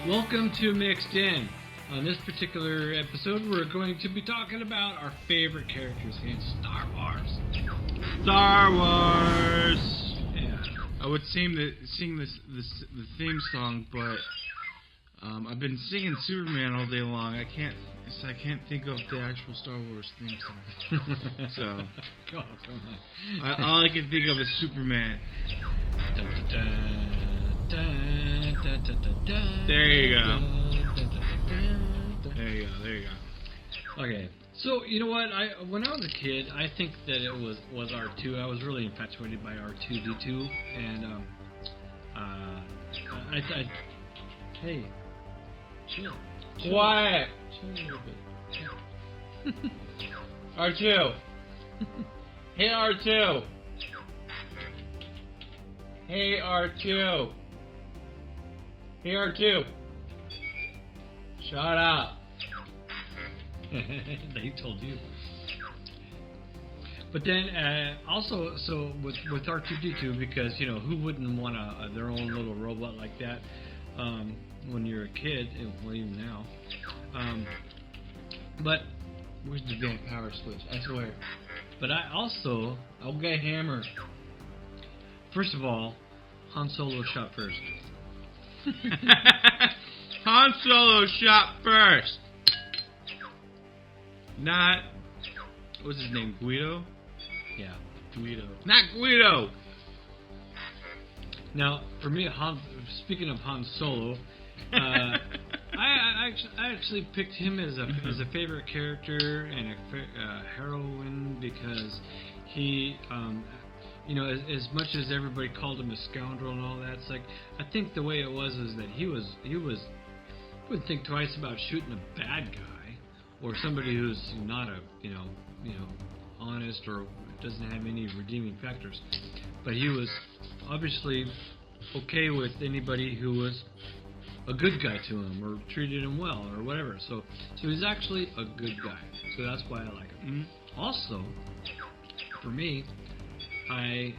Welcome to Mixed In. On this particular episode, we're going to be talking about our favorite characters in Star Wars. Star Wars. Yeah. I would sing the theme song, but I've been singing Superman all day long. I can't think of the actual Star Wars theme song. So oh, come on. all I can think of is Superman. There you go. There you go. Okay, so you know what? When I was a kid, I think that it was R2. I was really infatuated by R2D2, and hey, chill. Quiet. Chill a little bit. R2. Hey R2. Hey R2. Hey R2. Shut up. They told you. But then also, so with R2D2, because you know who wouldn't want their own little robot like that when you're a kid, well even now. But Where's the damn power switch? I swear. But I also, okay, Hammer. First of all, Han Solo shot first. Han Solo shot first. Not, what's his name, Guido? Yeah. Guido. Not Guido! Now, for me, speaking of Han Solo, I actually picked him as a favorite character and a heroine because he, you know, as much as everybody called him a scoundrel and all that, it's like I think the way it was is that he wouldn't think twice about shooting a bad guy or somebody who's not a you know honest or doesn't have any redeeming factors, but he was obviously okay with anybody who was a good guy to him or treated him well or whatever. So he's actually a good guy. So that's why I like him. Mm-hmm. Also, for me, I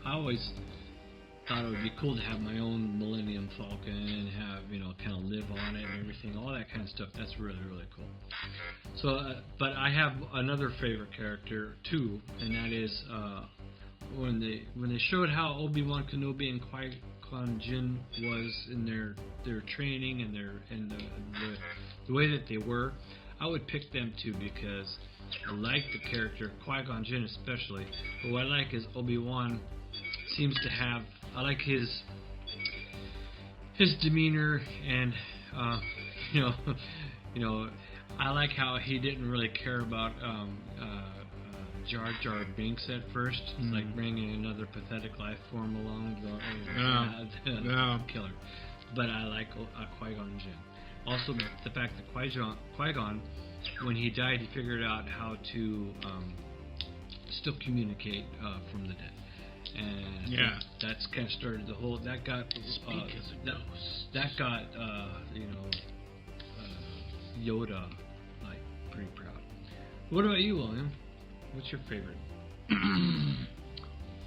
always thought it would be cool to have my own Millennium Falcon and have, you know, kind of live on it and everything, all that kind of stuff. That's really, really cool. So, but I have another favorite character too, and that is when they showed how Obi-Wan Kenobi and Qui-Gon Jinn was in their training and the way that they were. I would pick them too because I like the character, Qui-Gon Jinn especially. But what I like is Obi-Wan seems to have, I like his demeanor and you know, I like how he didn't really care about Jar Jar Binks at first. It's like bringing another pathetic life form along. Killer. But I like Qui-Gon Jinn. Also, the fact that Qui-Gon, when he died, he figured out how to still communicate from the dead. And yeah, that's kind of started the whole. That got Yoda like pretty proud. What about you, William? What's your favorite?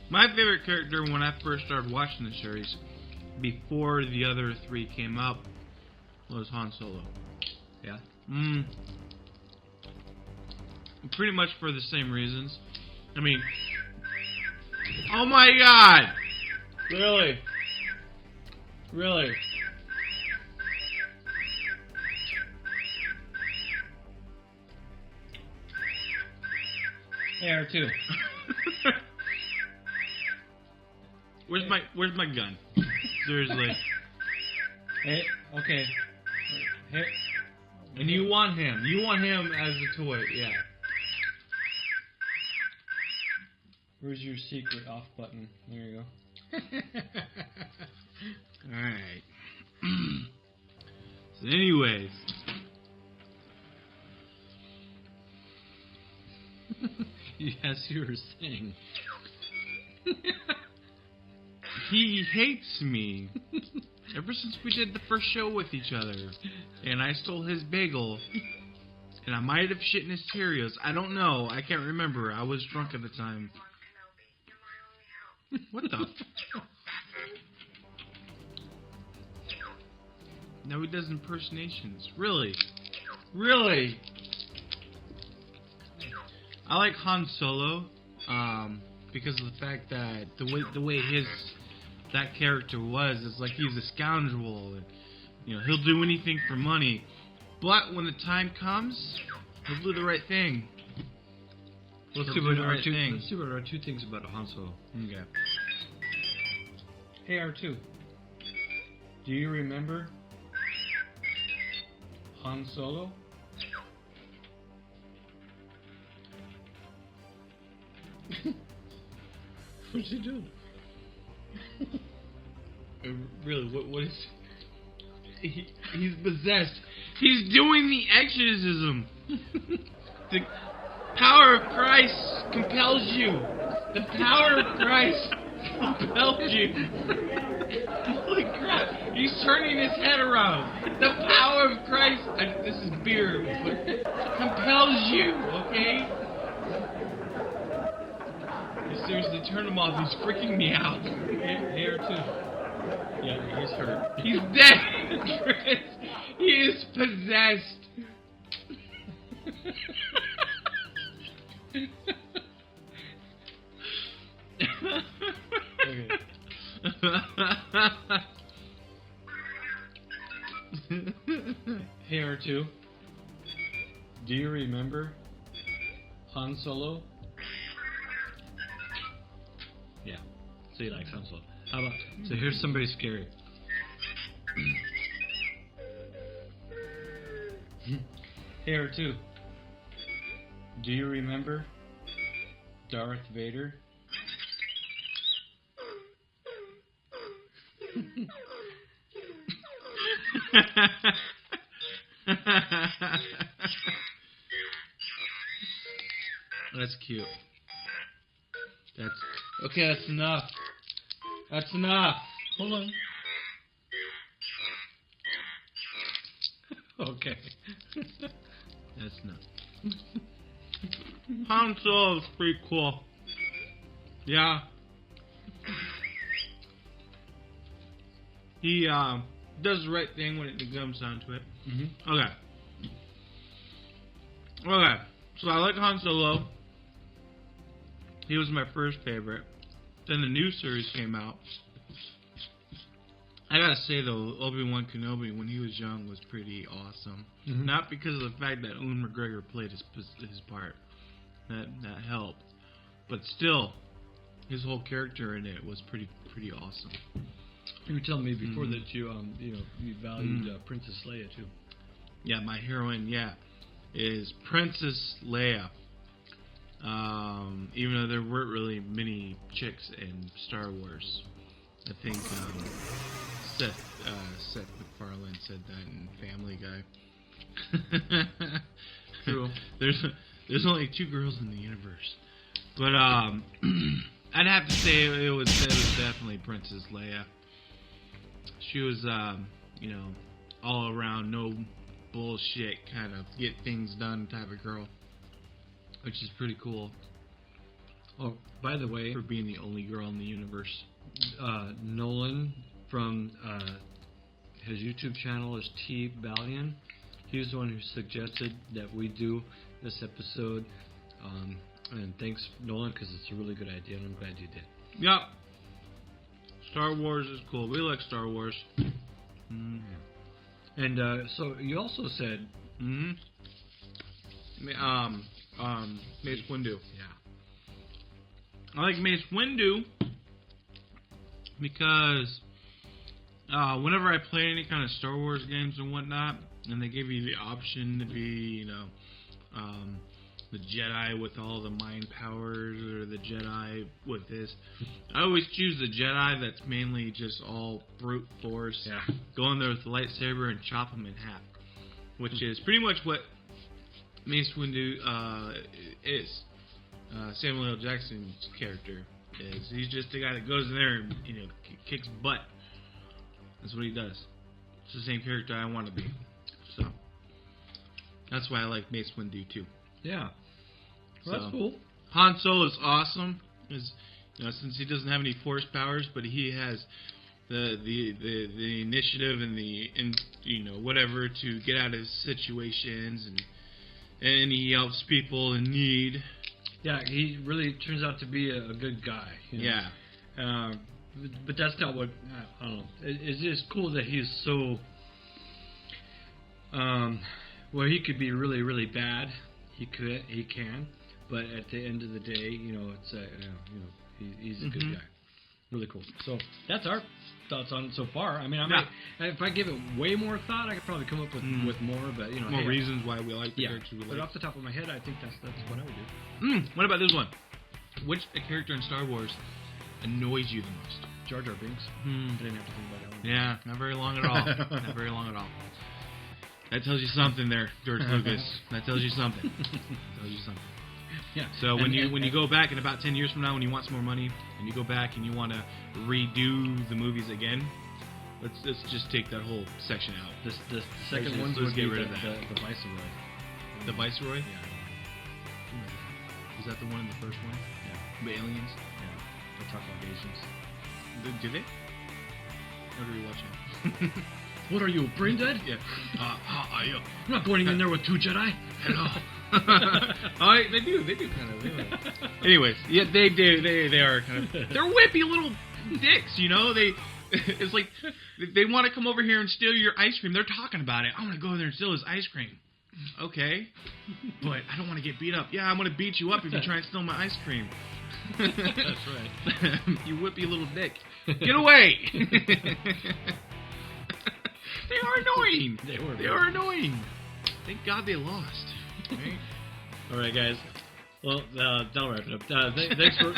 My favorite character when I first started watching the series, before the other three came up, was Han Solo. Yeah. Pretty much for the same reasons. I mean, oh my God! Really? Hey, R2. Where's my gun? Seriously. Hey, okay. Hey. And you want him. You want him as a toy, yeah. Where's your secret off button? There you go. Alright. So anyways. Yes, you were saying. He hates me. Ever since we did the first show with each other. And I stole his bagel. And I might have shit in his Cheerios. I don't know. I can't remember. I was drunk at the time. What the? Now he does impersonations. Really? Really? I like Han Solo, because of the fact that the way that character was, it's like he's a scoundrel, and he'll do anything for money. But when the time comes, he'll do the right thing. Let's see what R2 thinks about Han Solo. Okay. Hey R2, do you remember Han Solo? What's he doing? Really, what is... He's possessed. He's doing the exorcism. The power of Christ compels you. The power of Christ compels you. Holy crap. He's turning his head around. The power of Christ, this is beer, but compels you, okay? Seriously, turn him off. He's freaking me out. Hey R2. Yeah, he's hurt. He's dead, Chris. He is possessed. Okay. Hey R2, do you remember Han Solo? Yeah, so he likes Han Solo. How about, so here's somebody scary. Hey R2, do you remember Darth Vader? That's cute. Okay, that's enough. That's enough. Hold on. Okay. That's enough. Han Solo's pretty cool. Yeah. He does the right thing when it comes down to it. Mm-hmm. Okay. Okay. So I like Han Solo. He was my first favorite. Then the new series came out. I gotta say though, Obi-Wan Kenobi when he was young was pretty awesome. Mm-hmm. Not because of the fact that Ewan McGregor played his part. That helped. But still, his whole character in it was pretty awesome. You were telling me before that you valued Princess Leia too. Yeah, my heroine, is Princess Leia. Even though there weren't really many chicks in Star Wars. I think Seth MacFarlane said that in Family Guy. True. There's only 2 girls in the universe. But I'd have to say it was definitely Princess Leia. She was all around no bullshit kind of get things done type of girl, which is pretty cool. Oh, by the way, for being the only girl in the universe. Nolan from his YouTube channel is T Ballion. He was the one who suggested that we do this episode. And thanks, Nolan, because it's a really good idea, and I'm glad you did. Yep. Star Wars is cool. We like Star Wars. Mm-hmm. And so you also said, Mace Windu. Yeah. I like Mace Windu because whenever I play any kind of Star Wars games and whatnot, and they give you the option to be, the Jedi with all the mind powers or the Jedi with this, I always choose the Jedi that's mainly just all brute force. Yeah. Go in there with the lightsaber and chop them in half, which is pretty much what Mace Windu is. Samuel L. Jackson's character is. He's just the guy that goes in there and kicks butt. That's what he does. It's the same character I want to be. So that's why I like Mace Windu too. Yeah. Well, So, that's cool. Han Solo is awesome. Since he doesn't have any force powers, but he has the initiative and whatever to get out of situations, and he helps people in need. Yeah, he really turns out to be a good guy. Yeah. But that's not what I don't know. It's just cool that he's so. Well, he could be really, really bad. He can, but at the end of the day, it's he's a good guy. Really cool. So that's our thoughts on it so far. I mean, if I give it way more thought, I could probably come up with more. But more reasons why we like the characters we like. But off the top of my head, I think that's what I would do. What about this one? Which character in Star Wars annoys you the most? Jar Jar Binks. I didn't have to think about that one. Yeah, not very long at all. Not very long at all. That tells you something there, George Lucas. That tells you something. Yeah. So when you go back in about 10 years from now, when you want some more money, and you go back and you want to redo the movies again, let's just take that whole section out. The second one would get rid of that. The Viceroy. The Viceroy? Yeah. Is that the one in the first one? Yeah. The aliens? Yeah. They talk about Asians. Do they? Or do we watch it? What are you, brain dead? Yeah. I'm not going in there with 2 Jedi. Hello. They do kind of. Anyways, yeah, they do. They are kind of. They're whippy little dicks, It's like they want to come over here and steal your ice cream. They're talking about it. I want to go in there and steal his ice cream. Okay, but I don't want to get beat up. Yeah, I'm going to beat you up if you try and steal my ice cream. That's right. You whippy little dick. Get away. They are annoying. They are annoying. Thank God they lost. Right? All right, guys. Well, that'll wrap it up.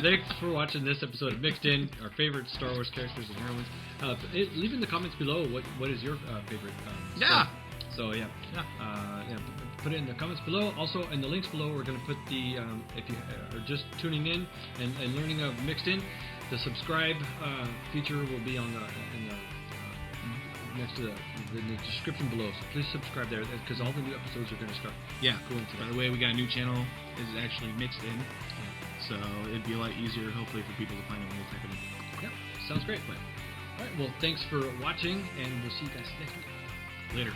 Thanks for watching this episode of Mixed In, our favorite Star Wars characters and heroines. Leave in the comments below what is your favorite. Yeah. So put it in the comments below. Also, in the links below, we're going to put the if you are just tuning in and learning of Mixed In, the subscribe feature will be on next to the description below. So please subscribe there because all the new episodes are going to start. Yeah. Going to By the way, we got a new channel. It's actually Mixed In, so it'd be a lot easier, hopefully, for people to find it when they type it in. Yep. Sounds great. All right. Well, thanks for watching, and we'll see you guys next week. Later.